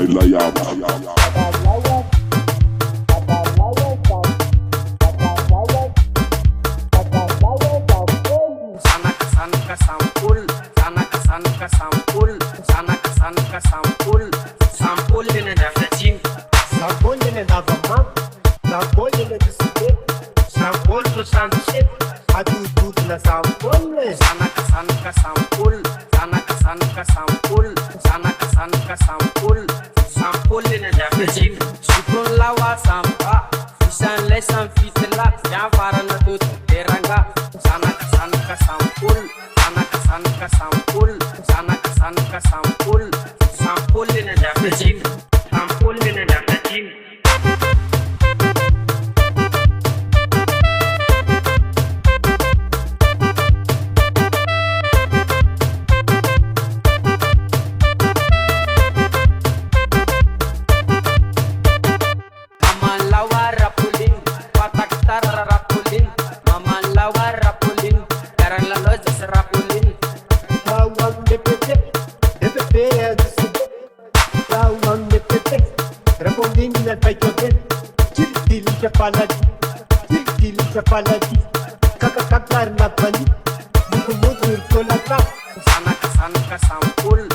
layaba. Sampul, sampul, sampul din Argentin, sampul din Navaman, sampul din Biscuit, sampul to sunset, adu dud na sampul, sampul, sampul, sampul din Argentin. Sukun lawa sampa, isan lesan fitla, yang fara na tut teranga. Sampul, sampul din Argentin, sampul din Argentin. Kakakaklar na bani, bukumudur kolaka. Sampul,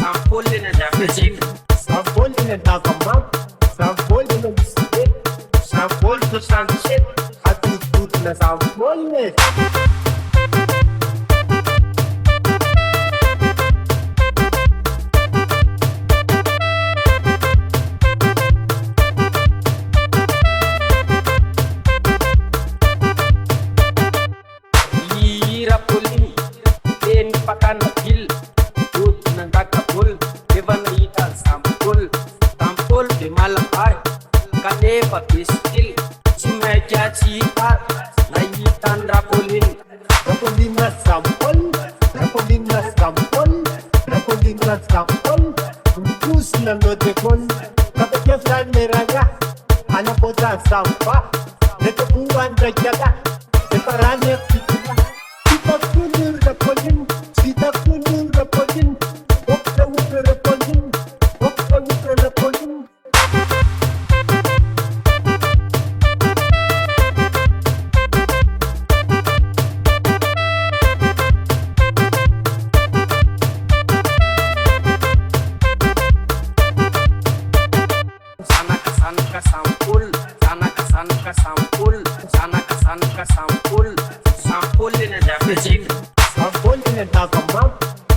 sampul din Argentin, sampul din Navaman, sampul din Biscuit, sampul to sunset, adu dud na sampul. Pakan hil, dud nandakapul, devanita sampul, tampul di malapay, kane papistil, simeja cipat, naitan rapulin, rapulin na sampul, rapulin na sampul, rapulin na sampul, kus na notekon, kapatyasan meraga, anak pota sampah, netapuan rajaga, separanya pitula, kita kunur rapulin. Kita kunur rapolin, waktu rapolin, waktu rapolin. Sampul din Argentin, sampul din Navaman,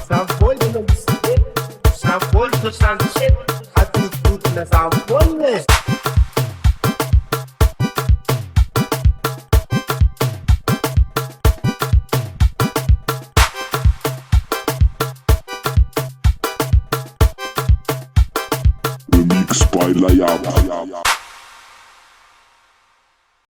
sampul din Biscuit, sampul to sunset, adu dud na sampul. Remix by Layaba.